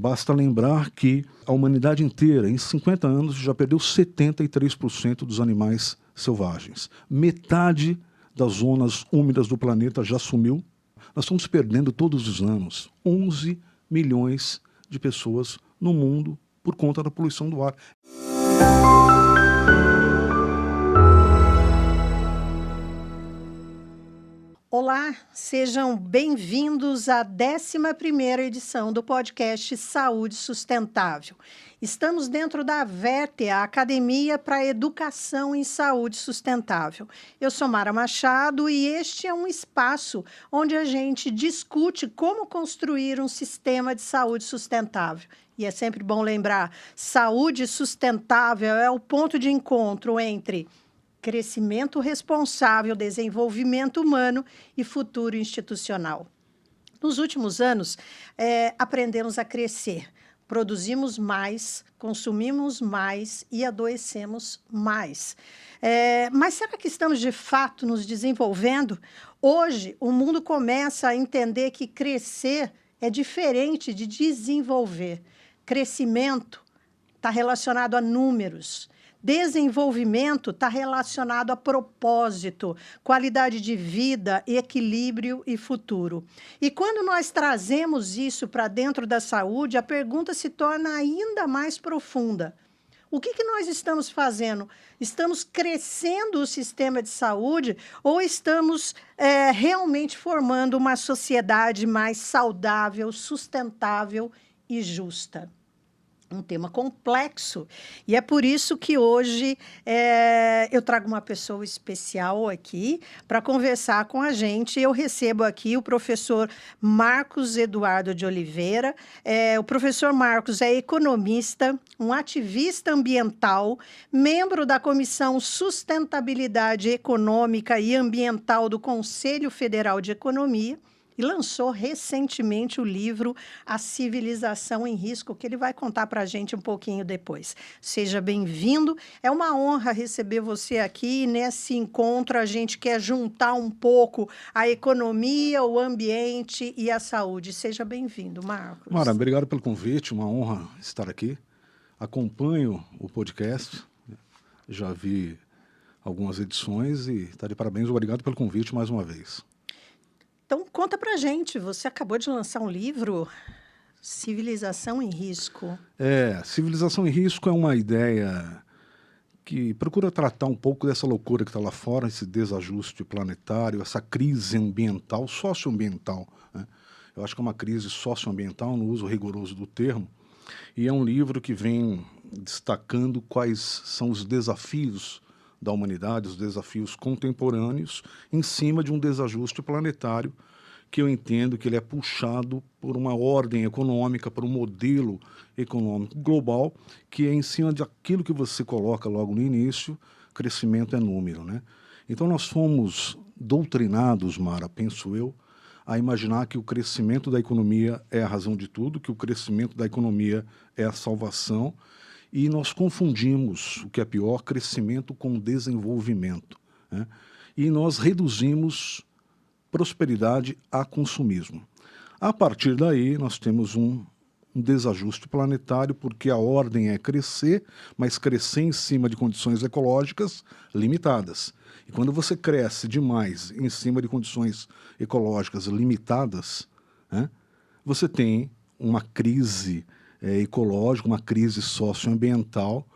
Basta lembrar que a humanidade inteira, em 50 anos, já perdeu 73% dos animais selvagens. Metade das zonas úmidas do planeta já sumiu. Nós estamos perdendo todos os anos 11 milhões de pessoas no mundo por conta da poluição do ar. Olá, sejam bem-vindos à 11ª edição do podcast Saúde Sustentável. Estamos dentro da AVERTE, a Academia para a Educação em Saúde Sustentável. Eu sou Mara Machado e este é um espaço onde a gente discute como construir um sistema de saúde sustentável. E é sempre bom lembrar, saúde sustentável é o ponto de encontro entre crescimento responsável, desenvolvimento humano e futuro institucional. Nos últimos anos, aprendemos a crescer, produzimos mais, consumimos mais e adoecemos mais. Mas será que estamos, de fato, nos desenvolvendo? Hoje, o mundo começa a entender que crescer é diferente de desenvolver. Crescimento está relacionado a números. Desenvolvimento está relacionado a propósito, qualidade de vida, equilíbrio e futuro. E quando nós trazemos isso para dentro da saúde, a pergunta se torna ainda mais profunda. O que nós estamos fazendo? Estamos crescendo o sistema de saúde ou estamos realmente formando uma sociedade mais saudável, sustentável e justa? Um tema complexo, e é por isso que hoje eu trago uma pessoa especial aqui para conversar com a gente. Eu recebo aqui o professor Marcos Eduardo de Oliveira. O professor Marcos é economista, um ativista ambiental, membro da Comissão Sustentabilidade Econômica e Ambiental do Conselho Federal de Economia, e lançou recentemente o livro A Civilização em Risco, que ele vai contar para a gente um pouquinho depois. Seja bem-vindo. É uma honra receber você aqui. Nesse encontro, a gente quer juntar um pouco a economia, o ambiente e a saúde. Seja bem-vindo, Marcos. Mara, obrigado pelo convite. Uma honra estar aqui. Acompanho o podcast. Já vi algumas edições e está de parabéns. Obrigado pelo convite mais uma vez. Então, conta pra gente, você acabou de lançar um livro, Civilização em Risco. Civilização em Risco é uma ideia que procura tratar um pouco dessa loucura que está lá fora, esse desajuste planetário, essa crise ambiental, socioambiental, né? Eu acho que é uma crise socioambiental, no uso rigoroso do termo, e é um livro que vem destacando quais são os desafios da humanidade, os desafios contemporâneos, em cima de um desajuste planetário, que eu entendo que ele é puxado por uma ordem econômica, por um modelo econômico global, que é em cima daquilo que você coloca logo no início, crescimento é número, né? Então nós fomos doutrinados, Mara, penso eu, a imaginar que o crescimento da economia é a razão de tudo, que o crescimento da economia é a salvação, e nós confundimos, o que é pior, crescimento com desenvolvimento, né? E nós reduzimos prosperidade a consumismo. A partir daí, nós temos um desajuste planetário, porque a ordem é crescer, mas crescer em cima de condições ecológicas limitadas. E quando você cresce demais em cima de condições ecológicas limitadas, né, você tem uma crise ecológica, uma crise socioambiental,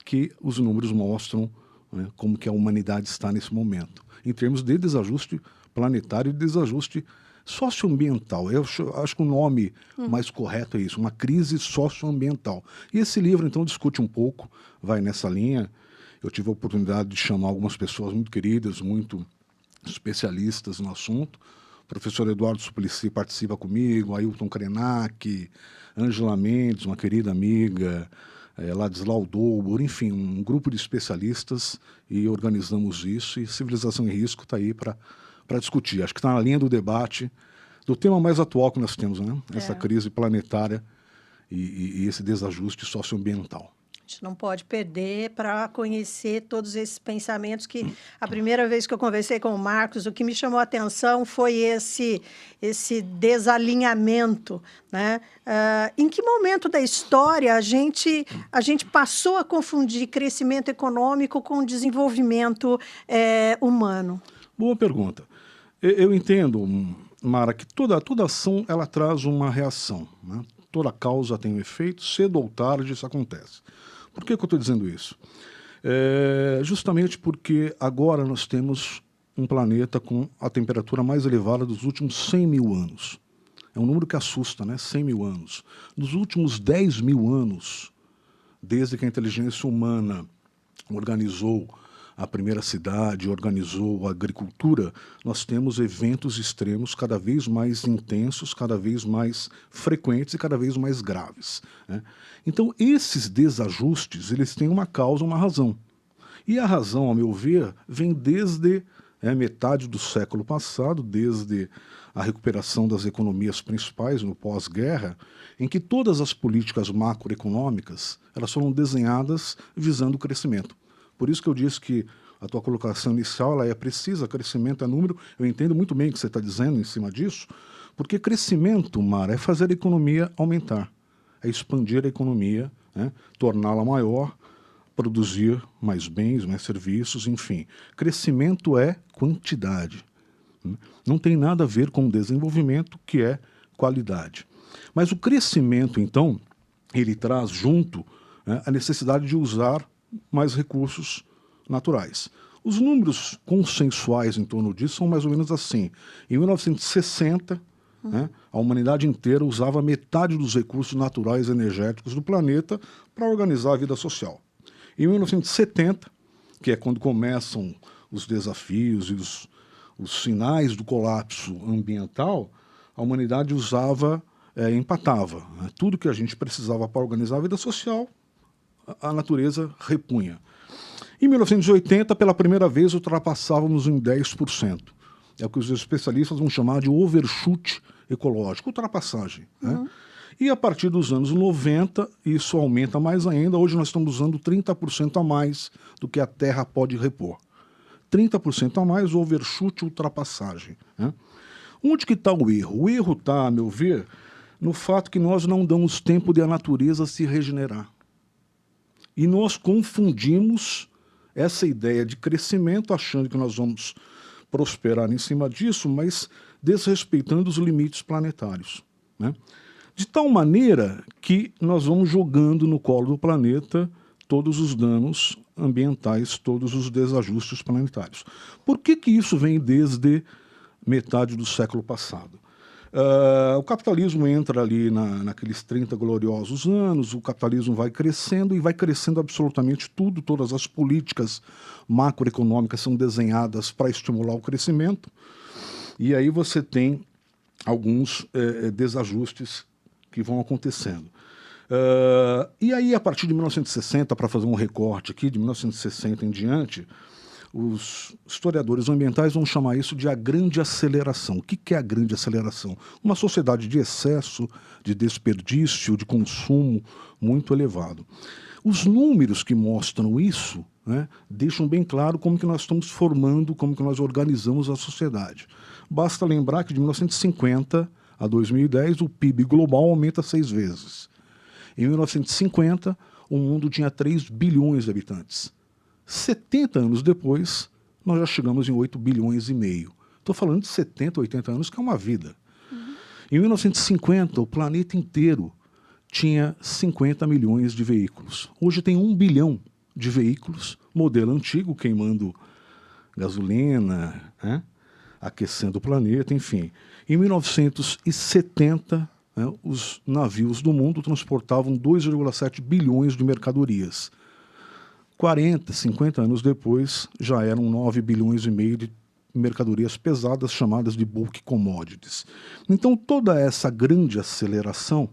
que os números mostram, né, como que a humanidade está nesse momento, em termos de desajuste planetário e desajuste socioambiental. Eu acho que o nome mais correto é isso, uma crise socioambiental. E esse livro, então, discute um pouco, vai nessa linha. Eu tive a oportunidade de chamar algumas pessoas muito queridas, muito especialistas no assunto. O professor Eduardo Suplicy participa comigo, Ailton Krenak, Ângela Mendes, uma querida amiga, Ladislau Doubor, enfim, um grupo de especialistas, e organizamos isso, e Civilização em Risco está aí para discutir. Acho que está na linha do debate, do tema mais atual que nós temos, né? Essa crise planetária e esse desajuste socioambiental. A gente não pode perder para conhecer todos esses pensamentos que a primeira vez que eu conversei com o Marcos, o que me chamou a atenção foi esse desalinhamento, né? Em que momento da história a gente passou a confundir crescimento econômico com desenvolvimento humano? Boa pergunta. Eu entendo, Mara, que toda ação ela traz uma reação, né? Toda causa tem um efeito, cedo ou tarde isso acontece. Por que eu estou dizendo isso? Justamente porque agora nós temos um planeta com a temperatura mais elevada dos últimos 100 mil anos. É um número que assusta, né? 100 mil anos. Nos últimos 10 mil anos, desde que a inteligência humana organizou a primeira cidade, organizou a agricultura, nós temos eventos extremos cada vez mais intensos, cada vez mais frequentes e cada vez mais graves, né? Então, esses desajustes, eles têm uma causa, uma razão. E a razão, ao meu ver, vem desde metade do século passado, desde a recuperação das economias principais no pós-guerra, em que todas as políticas macroeconômicas elas foram desenhadas visando o crescimento. Por isso que eu disse que a tua colocação inicial ela é precisa, crescimento é número. Eu entendo muito bem o que você está dizendo em cima disso, porque crescimento, Mara, é fazer a economia aumentar, é expandir a economia, né, torná-la maior, produzir mais bens, mais serviços, enfim. Crescimento é quantidade. Não tem nada a ver com desenvolvimento, que é qualidade. Mas o crescimento, então, ele traz junto, né, a necessidade de usar mais recursos naturais. Os números consensuais em torno disso são mais ou menos assim. Em 1960, né, a humanidade inteira usava metade dos recursos naturais e energéticos do planeta para organizar a vida social. Em 1970, que é quando começam os desafios e os sinais do colapso ambiental, a humanidade empatava, né, tudo que a gente precisava para organizar a vida social, a natureza repunha. Em 1980, pela primeira vez, ultrapassávamos em 10%. É o que os especialistas vão chamar de overshoot ecológico, ultrapassagem, né? E a partir dos anos 90, isso aumenta mais ainda. Hoje nós estamos usando 30% a mais do que a Terra pode repor. 30% a mais, overshoot, ultrapassagem, né? Onde que está o erro? O erro está, a meu ver, no fato que nós não damos tempo de a natureza se regenerar. E nós confundimos essa ideia de crescimento, achando que nós vamos prosperar em cima disso, mas desrespeitando os limites planetários, né? De tal maneira que nós vamos jogando no colo do planeta todos os danos ambientais, todos os desajustes planetários. Por que isso vem desde metade do século passado? O capitalismo entra ali naqueles 30 gloriosos anos, o capitalismo vai crescendo e vai crescendo absolutamente tudo, todas as políticas macroeconômicas são desenhadas para estimular o crescimento, e aí você tem alguns desajustes que vão acontecendo. E aí, a partir de 1960, para fazer um recorte aqui, de 1960 em diante, os historiadores ambientais vão chamar isso de a grande aceleração. O que é a grande aceleração? Uma sociedade de excesso, de desperdício, de consumo muito elevado. Os números que mostram isso, né, deixam bem claro como que nós estamos formando, como que nós organizamos a sociedade. Basta lembrar que de 1950 a 2010 o PIB global aumenta 6 vezes. Em 1950, o mundo tinha 3 bilhões de habitantes. 70 anos depois, nós já chegamos em 8 bilhões e meio. Estou falando de 70, 80 anos, que é uma vida. Em 1950, o planeta inteiro tinha 50 milhões de veículos. Hoje tem 1 bilhão de veículos, modelo antigo, queimando gasolina, né, aquecendo o planeta, enfim. Em 1970, né, os navios do mundo transportavam 2,7 bilhões de mercadorias. 40, 50 anos depois, já eram 9 bilhões e meio de mercadorias pesadas, chamadas de bulk commodities. Então, toda essa grande aceleração,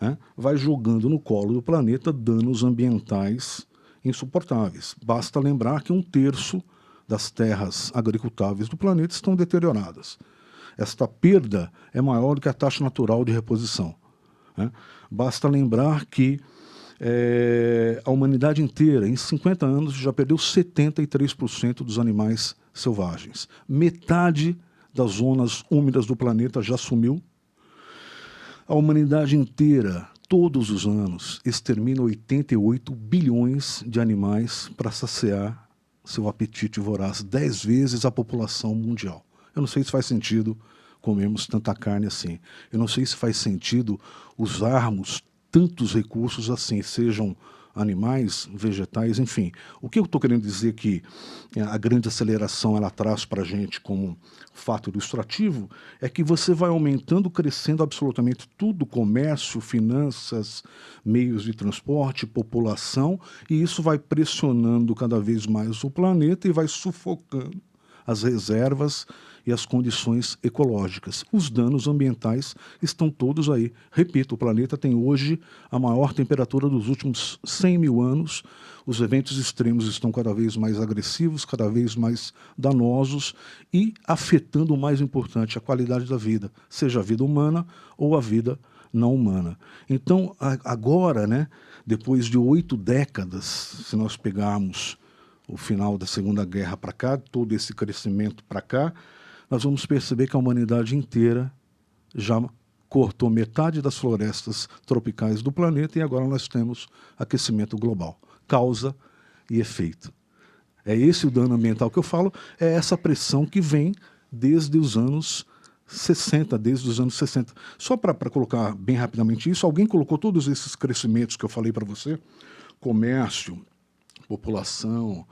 né, vai jogando no colo do planeta danos ambientais insuportáveis. Basta lembrar que 1/3 das terras agricultáveis do planeta estão deterioradas. Esta perda é maior do que a taxa natural de reposição, né? Basta lembrar que A humanidade inteira, em 50 anos, já perdeu 73% dos animais selvagens. Metade das zonas úmidas do planeta já sumiu. A humanidade inteira, todos os anos, extermina 88 bilhões de animais para saciar seu apetite voraz, 10 vezes a população mundial. Eu não sei se faz sentido comermos tanta carne assim. Eu não sei se faz sentido usarmos tantos recursos assim, sejam animais, vegetais, enfim. O que eu estou querendo dizer que a grande aceleração ela traz para a gente como fato ilustrativo é que você vai aumentando, crescendo absolutamente tudo, comércio, finanças, meios de transporte, população, e isso vai pressionando cada vez mais o planeta e vai sufocando as reservas e as condições ecológicas. Os danos ambientais estão todos aí. Repito, o planeta tem hoje a maior temperatura dos últimos 100 mil anos. Os eventos extremos estão cada vez mais agressivos, cada vez mais danosos e afetando o mais importante, a qualidade da vida, seja a vida humana ou a vida não humana. Então, agora, né, depois de 8 décadas, se nós pegarmos o final da Segunda Guerra para cá, todo esse crescimento para cá, nós vamos perceber que a humanidade inteira já cortou metade das florestas tropicais do planeta e agora nós temos aquecimento global. Causa e efeito. É esse o dano ambiental que eu falo, é essa pressão que vem desde os anos 60, desde os anos 60. Só para colocar bem rapidamente isso, alguém colocou todos esses crescimentos que eu falei para você, comércio, população,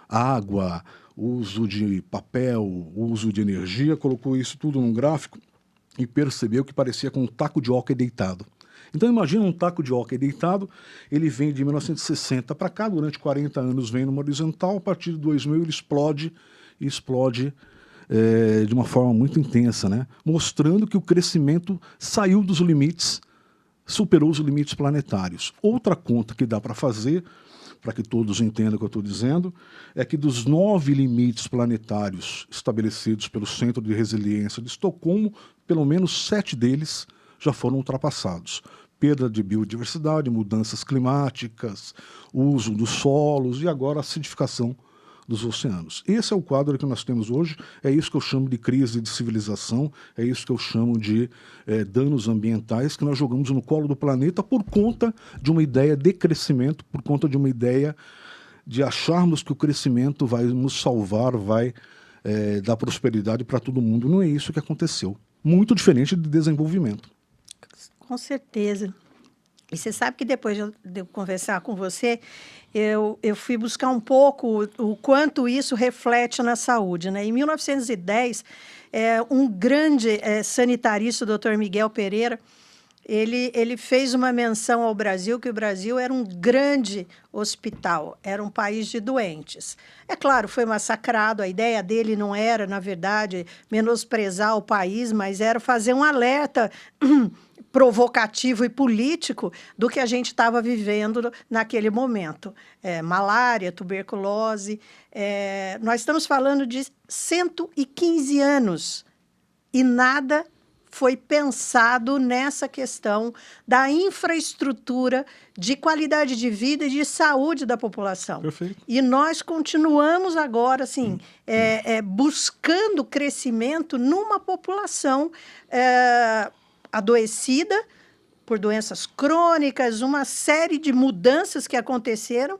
água, uso de papel, uso de energia, colocou isso tudo num gráfico e percebeu que parecia com um taco de hóquei deitado. Então imagina um taco de hóquei deitado, ele vem de 1960 para cá, durante 40 anos vem numa horizontal, a partir de 2000 ele explode de uma forma muito intensa, né? Mostrando que o crescimento saiu dos limites, superou os limites planetários. Outra conta que dá para fazer, para que todos entendam o que eu estou dizendo, é que dos 9 limites planetários estabelecidos pelo Centro de Resiliência de Estocolmo, pelo menos 7 deles já foram ultrapassados. Perda de biodiversidade, mudanças climáticas, uso dos solos e agora a acidificação dos oceanos. Esse é o quadro que nós temos hoje, é isso que eu chamo de crise de civilização, é isso que eu chamo de danos ambientais que nós jogamos no colo do planeta por conta de uma ideia de crescimento, por conta de uma ideia de acharmos que o crescimento vai nos salvar, vai dar prosperidade para todo mundo. Não é isso que aconteceu. Muito diferente de desenvolvimento. Com certeza. E você sabe que depois de eu conversar com você, eu fui buscar um pouco o quanto isso reflete na saúde, né? Em 1910, um grande sanitarista, o Dr. Miguel Pereira, ele fez uma menção ao Brasil, que o Brasil era um grande hospital, era um país de doentes. É claro, foi massacrado, a ideia dele não era, na verdade, menosprezar o país, mas era fazer um alerta provocativo e político do que a gente estava vivendo naquele momento. Malária, tuberculose. Nós estamos falando de 115 anos e nada foi pensado nessa questão da infraestrutura de qualidade de vida e de saúde da população. Perfeito. E nós continuamos agora assim, buscando crescimento numa população adoecida por doenças crônicas, uma série de mudanças que aconteceram,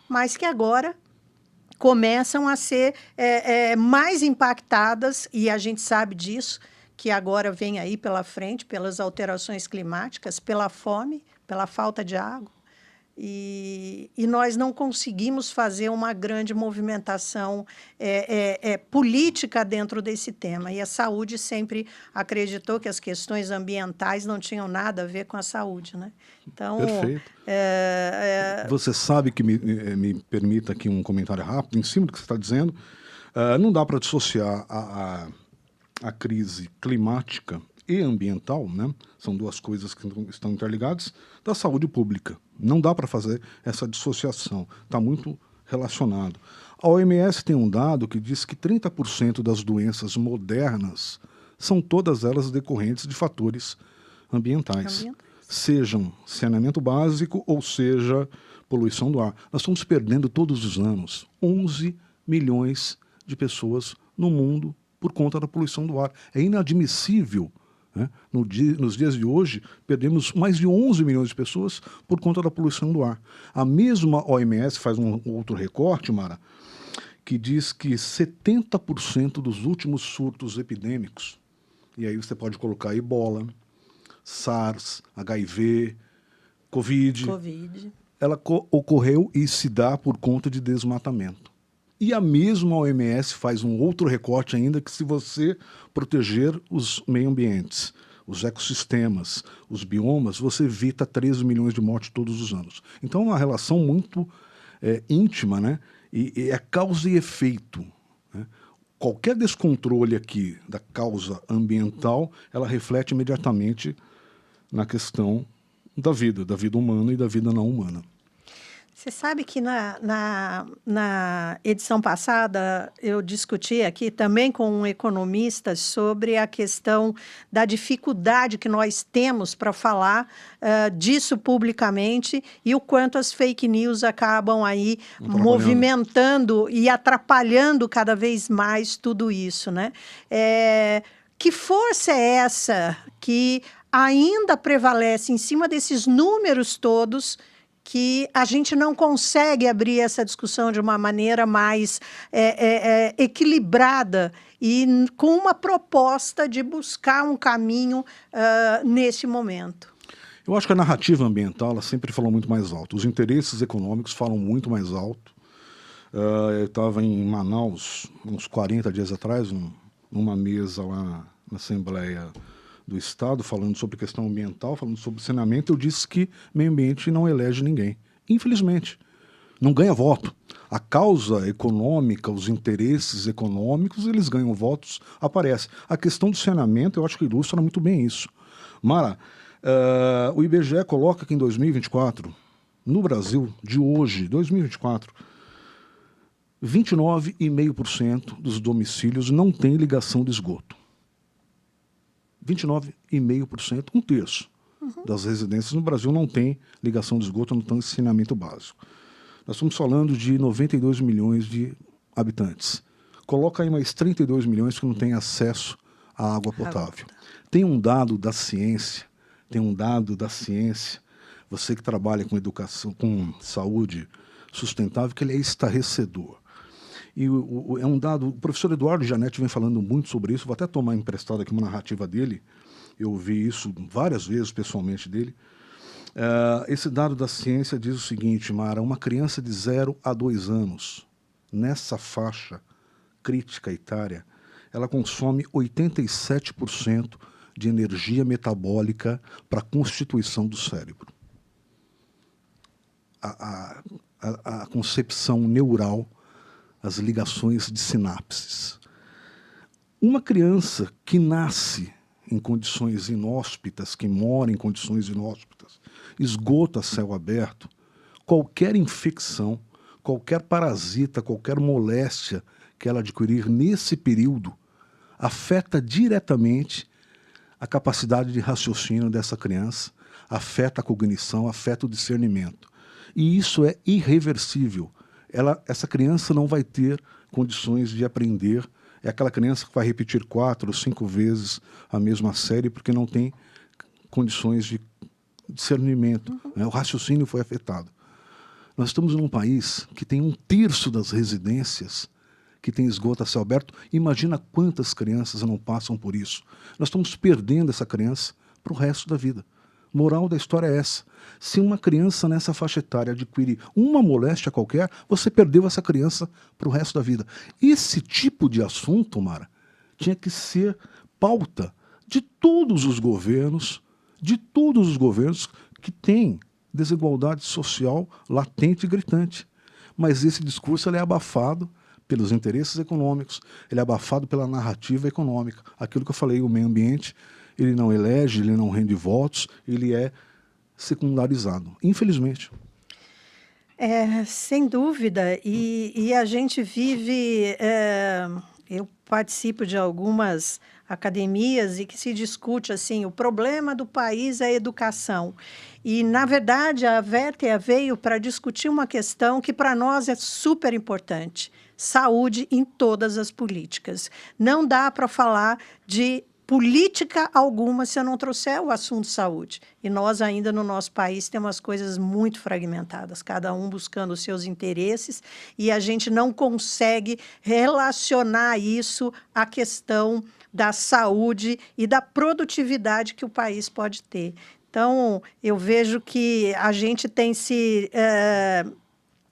mas que agora começam a ser mais impactadas, e a gente sabe disso, que agora vem aí pela frente, pelas alterações climáticas, pela fome, pela falta de água. E nós não conseguimos fazer uma grande movimentação política dentro desse tema. E a saúde sempre acreditou que as questões ambientais não tinham nada a ver com a saúde, né? Então, perfeito. Você sabe que me permita aqui um comentário rápido em cima do que você está dizendo. Não dá para dissociar a crise climática e ambiental, né? São duas coisas que estão interligadas, da saúde pública. Não dá para fazer essa dissociação, está muito relacionado. A OMS tem um dado que diz que 30% das doenças modernas são todas elas decorrentes de fatores ambientais. sejam saneamento básico ou seja poluição do ar. Nós estamos perdendo todos os anos 11 milhões de pessoas no mundo por conta da poluição do ar. É inadmissível, né? Nos dias de hoje, perdemos mais de 11 milhões de pessoas por conta da poluição do ar. A mesma OMS faz um outro recorte, Mara, que diz que 70% dos últimos surtos epidêmicos, e aí você pode colocar Ebola, SARS, HIV, Covid. Ela ocorreu e se dá por conta de desmatamento. E a mesma OMS faz um outro recorte ainda, que se você proteger os meio ambientes, os ecossistemas, os biomas, você evita 13 milhões de mortes todos os anos. Então é uma relação muito íntima, né? E é causa e efeito, né? Qualquer descontrole aqui da causa ambiental, ela reflete imediatamente na questão da vida humana e da vida não humana. Você sabe que na edição passada eu discuti aqui também com um economista sobre a questão da dificuldade que nós temos para falar disso publicamente e o quanto as fake news acabam aí movimentando e atrapalhando cada vez mais tudo isso, né? Que força é essa que ainda prevalece em cima desses números todos, que a gente não consegue abrir essa discussão de uma maneira mais equilibrada e com uma proposta de buscar um caminho nesse momento? Eu acho que a narrativa ambiental ela sempre falou muito mais alto. Os interesses econômicos falam muito mais alto. Eu estava em Manaus, uns 40 dias atrás, numa mesa lá na Assembleia do Estado, falando sobre questão ambiental, falando sobre saneamento. Eu disse que meio ambiente não elege ninguém. Infelizmente, não ganha voto. A causa econômica, os interesses econômicos, eles ganham votos, aparece. A questão do saneamento, eu acho que ilustra muito bem isso. Mara, o IBGE coloca que em 2024, no Brasil, de hoje, 2024, 29,5% dos domicílios não tem ligação de esgoto. 29,5%, um terço das residências no Brasil não tem ligação de esgoto, não tem saneamento básico. Nós estamos falando de 92 milhões de habitantes. Coloca aí mais 32 milhões que não têm acesso à água potável. Tem um dado da ciência, você que trabalha com educação, com saúde sustentável, que ele é estarrecedor. E é um dado, o professor Eduardo Janete vem falando muito sobre isso, vou até tomar emprestado aqui uma narrativa dele, eu ouvi isso várias vezes pessoalmente dele. Esse dado da ciência diz o seguinte, Mara, uma criança de 0 a 2 anos, nessa faixa crítica etária, ela consome 87% de energia metabólica para a constituição do cérebro. A concepção neural, as ligações de sinapses. Uma criança que nasce em condições inóspitas, que mora em condições inóspitas, esgoto a céu aberto, qualquer infecção, qualquer parasita, qualquer moléstia que ela adquirir nesse período, afeta diretamente a capacidade de raciocínio dessa criança, afeta a cognição, afeta o discernimento. E isso é irreversível. Essa criança não vai ter condições de aprender. É aquela criança que vai repetir 4 ou 5 vezes a mesma série porque não tem condições de discernimento. Né? O raciocínio foi afetado. Nós estamos num país que tem um terço das residências que tem esgoto a céu aberto. Imagina quantas crianças não passam por isso. Nós estamos perdendo essa criança para o resto da vida. Moral da história é essa. Se uma criança nessa faixa etária adquirir uma moléstia qualquer, você perdeu essa criança para o resto da vida. Esse tipo de assunto, Mara, tinha que ser pauta de todos os governos que têm desigualdade social latente e gritante. Mas esse discurso ele é abafado pelos interesses econômicos, ele é abafado pela narrativa econômica. Aquilo que eu falei, o meio ambiente, ele não elege, ele não rende votos, ele é secundarizado, infelizmente. Sem dúvida, e a gente vive Eu participo de algumas academias e que se discute assim, o problema do país é a educação. E, na verdade, a VETEA veio para discutir uma questão que para nós é super importante: saúde em todas as políticas. Não dá para falar de política alguma se eu não trouxer o assunto saúde. E nós ainda no nosso país temos as coisas muito fragmentadas, cada um buscando os seus interesses, e a gente não consegue relacionar isso à questão da saúde e da produtividade que o país pode ter. Então, eu vejo que a gente tem se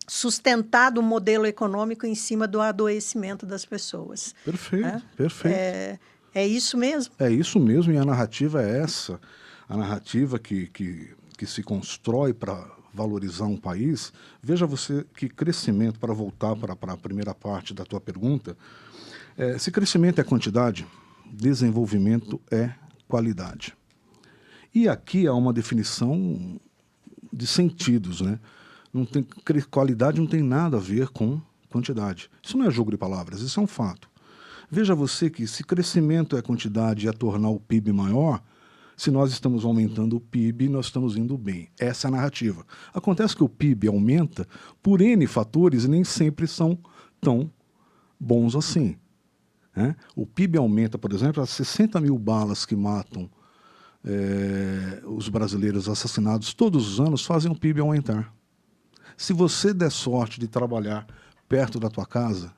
sustentado o modelo econômico em cima do adoecimento das pessoas. Perfeito, Né? perfeito. É isso mesmo? É isso mesmo, e a narrativa é essa. A narrativa que se constrói para valorizar um país. Veja você que crescimento, para voltar para a primeira parte da tua pergunta, se crescimento é quantidade, desenvolvimento é qualidade. E aqui há uma definição de sentidos, né? Não tem, qualidade não tem nada a ver com quantidade. Isso não é jogo de palavras, isso é um fato. Veja você que se crescimento é quantidade e é tornar o PIB maior, se nós estamos aumentando o PIB, nós estamos indo bem. Essa é a narrativa. Acontece que o PIB aumenta por N fatores e nem sempre são tão bons assim. Né? O PIB aumenta, por exemplo, as 60 mil balas que matam os brasileiros assassinados todos os anos fazem o PIB aumentar. Se você der sorte de trabalhar perto da tua casa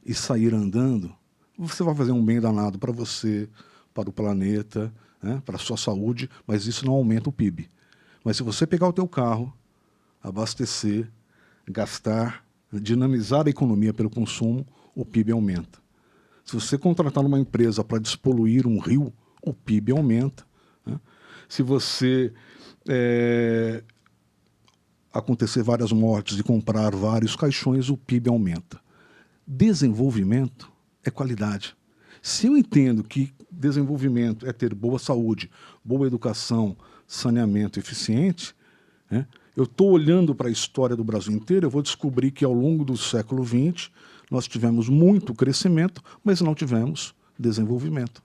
e sair andando, você vai fazer um bem danado para você, para o planeta, né, para a sua saúde, mas isso não aumenta o PIB. Mas se você pegar o teu carro, abastecer, gastar, dinamizar a economia pelo consumo, o PIB aumenta. Se você contratar uma empresa para despoluir um rio, o PIB aumenta. Né? Se você acontecer várias mortes e comprar vários caixões, o PIB aumenta. Desenvolvimento é qualidade. Se eu entendo que desenvolvimento é ter boa saúde, boa educação, saneamento eficiente, né, eu estou olhando para a história do Brasil inteiro, eu vou descobrir que ao longo do século XX nós tivemos muito crescimento, mas não tivemos desenvolvimento.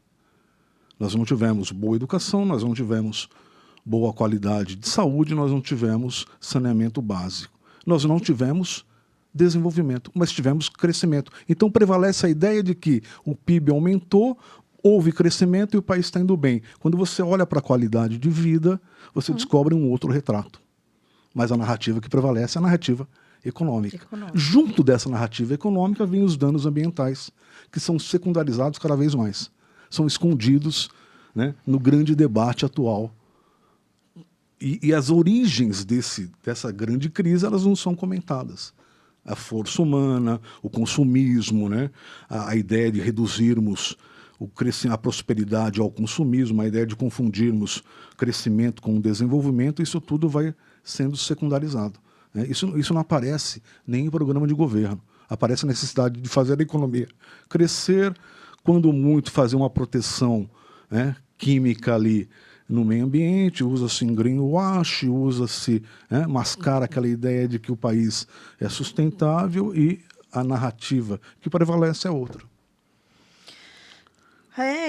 Nós não tivemos boa educação, nós não tivemos boa qualidade de saúde, nós não tivemos saneamento básico. Nós não tivemos desenvolvimento, mas tivemos crescimento. Então prevalece a ideia de que o PIB aumentou, houve crescimento e o país está indo bem. Quando você olha para a qualidade de vida, você descobre um outro retrato. Mas a narrativa que prevalece é a narrativa econômica. Junto dessa narrativa econômica vêm os danos ambientais, que são secundarizados cada vez mais. São escondidos, né, no grande debate atual. E as origens dessa grande crise, elas não são comentadas. A força humana, o consumismo, né? A ideia de reduzirmos a prosperidade ao consumismo, a ideia de confundirmos crescimento com desenvolvimento, isso tudo vai sendo secundarizado. Né? Isso não aparece nem em programa de governo. Aparece a necessidade de fazer a economia crescer, quando muito fazer uma proteção, né, química ali no meio ambiente, usa-se greenwash, usa-se, mascara aquela ideia de que o país é sustentável e a narrativa que prevalece é outra.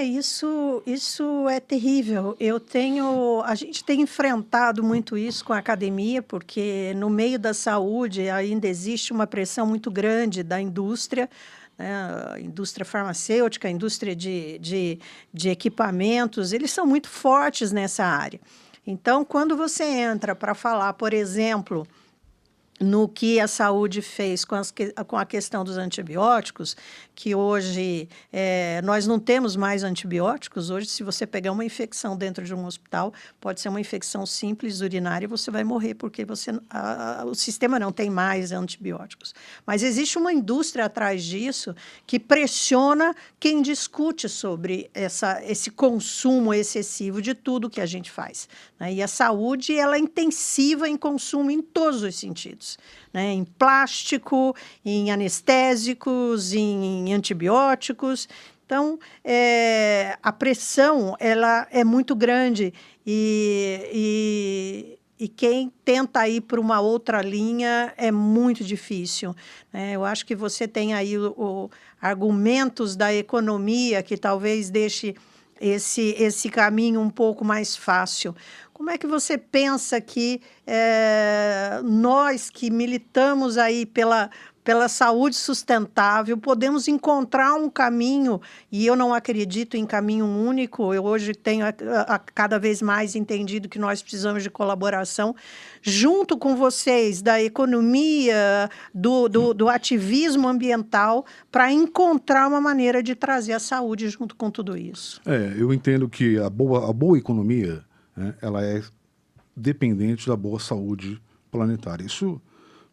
Isso é terrível. A gente tem enfrentado muito isso com a academia, porque no meio da saúde ainda existe uma pressão muito grande da indústria, né, a indústria farmacêutica, a indústria de equipamentos, eles são muito fortes nessa área. Então, quando você entra para falar, por exemplo, no que a saúde fez com a questão dos antibióticos, que hoje nós não temos mais antibióticos. Hoje, se você pegar uma infecção dentro de um hospital, pode ser uma infecção simples urinária e você vai morrer, porque o sistema não tem mais antibióticos. Mas existe uma indústria atrás disso que pressiona quem discute sobre esse consumo excessivo de tudo que a gente faz. Né? E a saúde ela é intensiva em consumo em todos os sentidos. Né, em plástico, em anestésicos, em antibióticos. Então, a pressão ela é muito grande e E quem tenta ir por uma outra linha é muito difícil, né? Eu acho que você tem aí argumentos da economia que talvez deixe esse caminho um pouco mais fácil. Como é que você pensa que nós que militamos aí pela saúde sustentável podemos encontrar um caminho, e eu não acredito em caminho único, eu hoje tenho cada vez mais entendido que nós precisamos de colaboração, junto com vocês, da economia, do ativismo ambiental, para encontrar uma maneira de trazer a saúde junto com tudo isso. Eu entendo que a boa economia, né, ela é dependente da boa saúde planetária. Isso,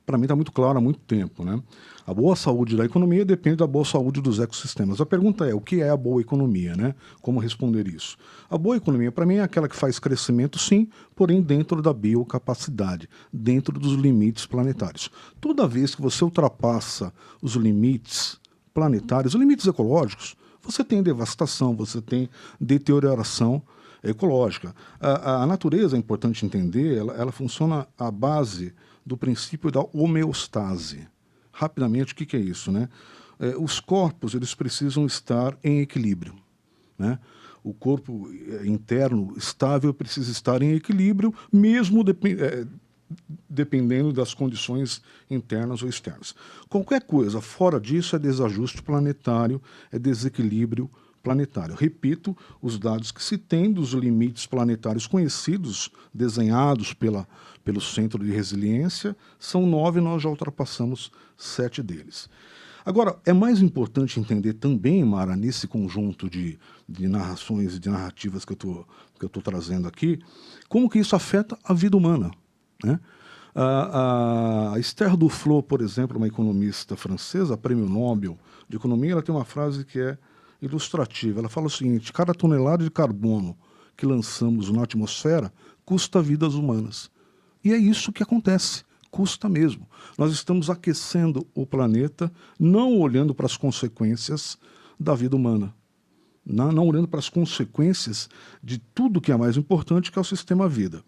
para mim, está muito claro há muito tempo, né? A boa saúde da economia depende da boa saúde dos ecossistemas. A pergunta é, o que é a boa economia, né? Como responder isso? A boa economia, para mim, é aquela que faz crescimento, sim, porém dentro da biocapacidade, dentro dos limites planetários. Toda vez que você ultrapassa os limites planetários, os limites ecológicos, você tem devastação, você tem deterioração ecológica. A natureza, é importante entender, ela funciona à base do princípio da homeostase. Rapidamente, o que é isso, né? Os corpos, eles precisam estar em equilíbrio, né? O corpo interno estável precisa estar em equilíbrio, mesmo dependendo das condições internas ou externas. Qualquer coisa fora disso é desajuste planetário, é desequilíbrio planetário. Repito, os dados que se tem dos limites planetários conhecidos, desenhados pelo Centro de Resiliência, são 9 e nós já ultrapassamos 7 deles. Agora, é mais importante entender também, Mara, nesse conjunto de narrações e de narrativas que eu estou trazendo aqui, como que isso afeta a vida humana, né? A Esther Duflo, por exemplo, uma economista francesa, prêmio Nobel de Economia, ela tem uma frase que é ilustrativa. Ela fala o seguinte: cada tonelada de carbono que lançamos na atmosfera custa vidas humanas. E é isso que acontece, custa mesmo. Nós estamos aquecendo o planeta, não olhando para as consequências da vida humana, não olhando para as consequências de tudo que é mais importante, que é o sistema vida.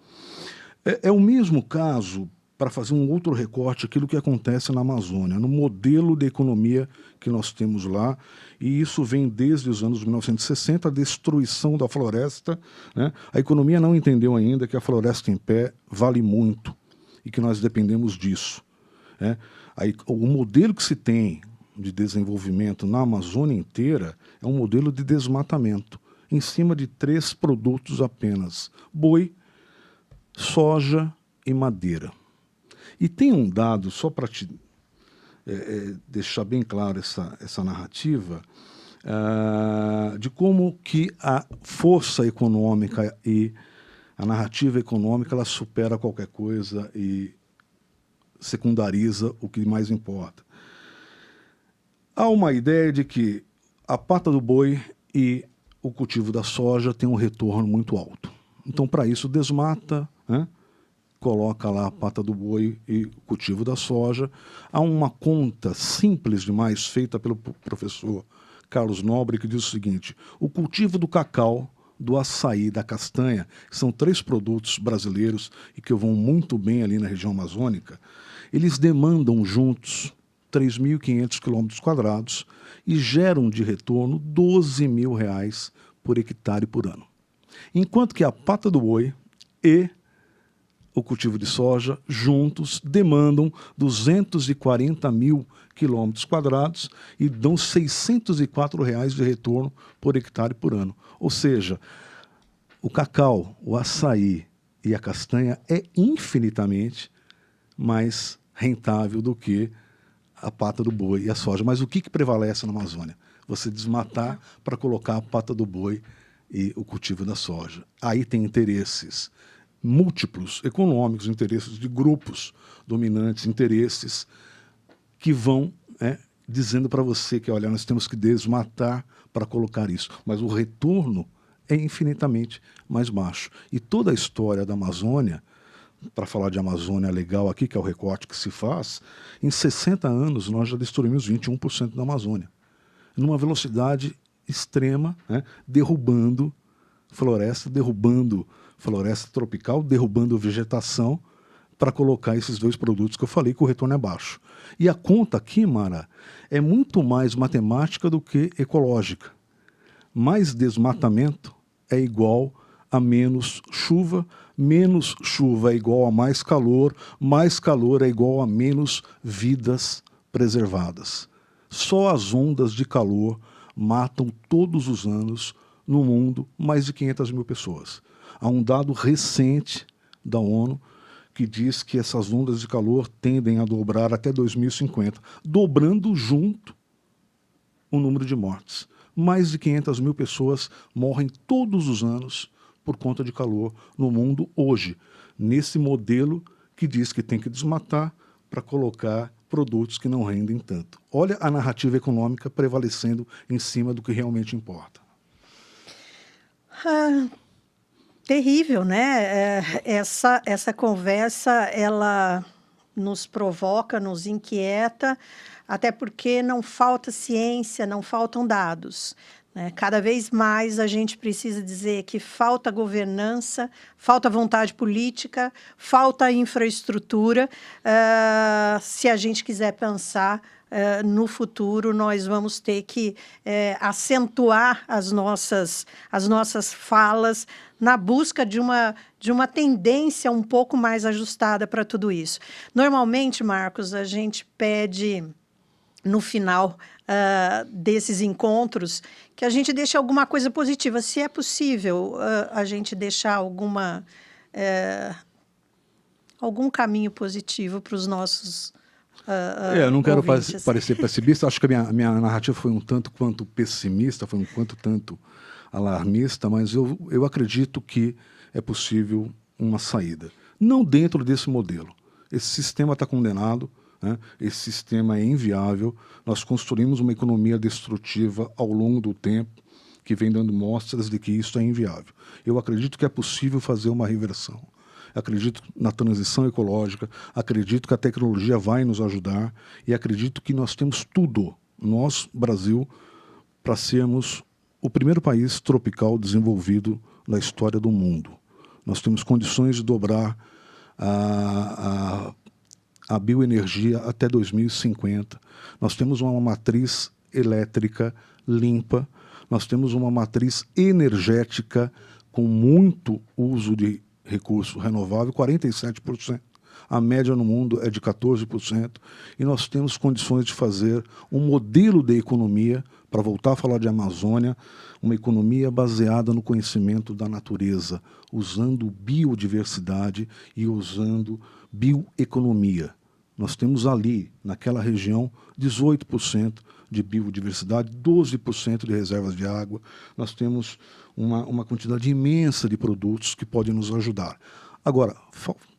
É o mesmo caso, para fazer um outro recorte, aquilo que acontece na Amazônia, no modelo de economia que nós temos lá, e isso vem desde os anos 1960, a destruição da floresta, né? A economia não entendeu ainda que a floresta em pé vale muito e que nós dependemos disso, né? O modelo que se tem de desenvolvimento na Amazônia inteira é um modelo de desmatamento, em cima de 3 produtos apenas: boi, soja e madeira. E tem um dado, só para te deixar bem claro essa narrativa, de como que a força econômica e a narrativa econômica, ela supera qualquer coisa e secundariza o que mais importa. Há uma ideia de que a pata do boi e o cultivo da soja tem um retorno muito alto. Então, para isso, desmata, né? Coloca lá a pata do boi e o cultivo da soja. Há uma conta simples demais, feita pelo professor Carlos Nobre, que diz o seguinte: o cultivo do cacau, do açaí, da castanha, que são 3 produtos brasileiros e que vão muito bem ali na região amazônica, eles demandam juntos 3.500 km² e geram de retorno R$ 12.000 por hectare por ano. Enquanto que a pata do boi e o cultivo de soja, juntos, demandam 240.000 km² e dão R$ 604 de retorno por hectare por ano. Ou seja, o cacau, o açaí e a castanha é infinitamente mais rentável do que a pata do boi e a soja. Mas o que prevalece na Amazônia? Você desmatar para colocar a pata do boi e o cultivo da soja. Aí tem interesses múltiplos, econômicos, interesses de grupos dominantes, interesses que vão dizendo para você que, olha, nós temos que desmatar para colocar isso. Mas o retorno é infinitamente mais baixo. E toda a história da Amazônia, para falar de Amazônia legal aqui, que é o recorte que se faz, em 60 anos nós já destruímos 21% da Amazônia, numa velocidade extrema, né, derrubando floresta, derrubando floresta tropical, derrubando vegetação para colocar esses 2 produtos que eu falei que o retorno é baixo. E a conta aqui, Mara, é muito mais matemática do que ecológica. Mais desmatamento é igual a menos chuva é igual a mais calor é igual a menos vidas preservadas. Só as ondas de calor matam todos os anos no mundo mais de 500 mil pessoas. Há um dado recente da ONU que diz que essas ondas de calor tendem a dobrar até 2050, dobrando junto o número de mortes. Mais de 500 mil pessoas morrem todos os anos por conta de calor no mundo hoje, nesse modelo que diz que tem que desmatar para colocar produtos que não rendem tanto. Olha a narrativa econômica prevalecendo em cima do que realmente importa. Terrível, né? Essa conversa, ela nos provoca, nos inquieta, até porque não falta ciência, não faltam dados. Cada vez mais a gente precisa dizer que falta governança, falta vontade política, falta infraestrutura. Se a gente quiser pensar no futuro, nós vamos ter que acentuar as nossas falas na busca de uma tendência um pouco mais ajustada para tudo isso. Normalmente, Marcos, a gente pede no final desses encontros que a gente deixe alguma coisa positiva. Se é possível a gente deixar algum caminho positivo para os nossos eu não quero ouvintes. parecer pessimista, acho que a minha narrativa foi um tanto quanto pessimista, foi um tanto alarmista, mas eu acredito que é possível uma saída. Não dentro desse modelo. Esse sistema está condenado, né? Esse sistema é inviável. Nós construímos uma economia destrutiva ao longo do tempo que vem dando mostras de que isso é inviável. Eu acredito que é possível fazer uma reversão. Acredito na transição ecológica, acredito que a tecnologia vai nos ajudar e acredito que nós temos tudo, nós, Brasil, para sermos o primeiro país tropical desenvolvido na história do mundo. Nós temos condições de dobrar a bioenergia até 2050. Nós temos uma matriz elétrica limpa, nós temos uma matriz energética com muito uso de recurso renovável, 47%. A média no mundo é de 14%. E nós temos condições de fazer um modelo de economia, para voltar a falar de Amazônia, uma economia baseada no conhecimento da natureza, usando biodiversidade e usando bioeconomia. Nós temos ali, naquela região, 18% de biodiversidade, 12% de reservas de água. Nós temos uma quantidade imensa de produtos que podem nos ajudar. Agora,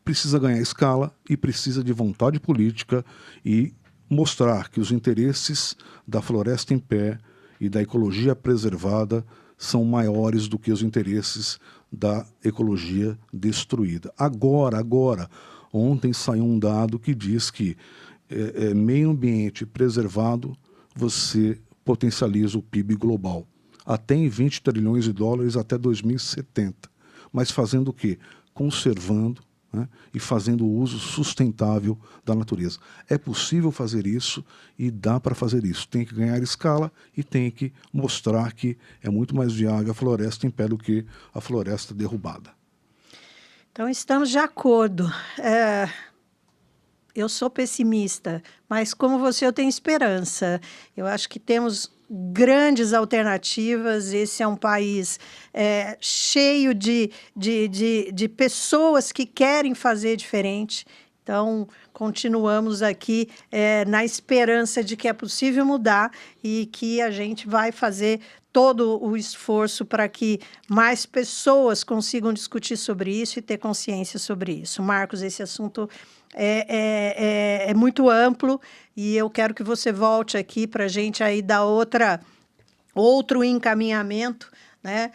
precisa ganhar escala e precisa de vontade política e mostrar que os interesses da floresta em pé e da ecologia preservada são maiores do que os interesses da ecologia destruída. Agora, ontem saiu um dado que diz que meio ambiente preservado, você potencializa o PIB global. Até em 20 trilhões de dólares até 2070. Mas fazendo o quê? Conservando, né, e fazendo o uso sustentável da natureza. É possível fazer isso e dá para fazer isso. Tem que ganhar escala e tem que mostrar que é muito mais viável a floresta em pé do que a floresta derrubada. Então, estamos de acordo. Eu sou pessimista, mas como você, eu tenho esperança. Eu acho que temos grandes alternativas. Esse é um país cheio de pessoas que querem fazer diferente. Então, continuamos aqui na esperança de que é possível mudar e que a gente vai fazer todo o esforço para que mais pessoas consigam discutir sobre isso e ter consciência sobre isso. Marcos, esse assunto é muito amplo e eu quero que você volte aqui para a gente aí dar outro encaminhamento, né,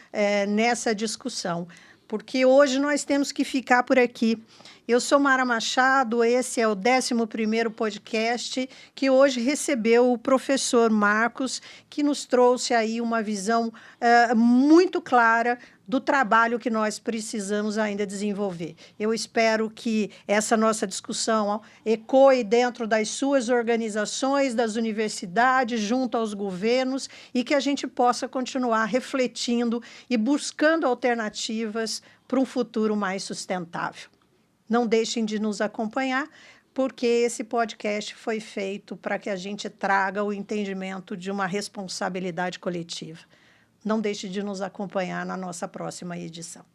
nessa discussão, porque hoje nós temos que ficar por aqui. Eu sou Mara Machado, esse é o 11º podcast, que hoje recebeu o professor Marcos, que nos trouxe aí uma visão muito clara do trabalho que nós precisamos ainda desenvolver. Eu espero que essa nossa discussão ecoe dentro das suas organizações, das universidades, junto aos governos, e que a gente possa continuar refletindo e buscando alternativas para um futuro mais sustentável. Não deixem de nos acompanhar, porque esse podcast foi feito para que a gente traga o entendimento de uma responsabilidade coletiva. Não deixe de nos acompanhar na nossa próxima edição.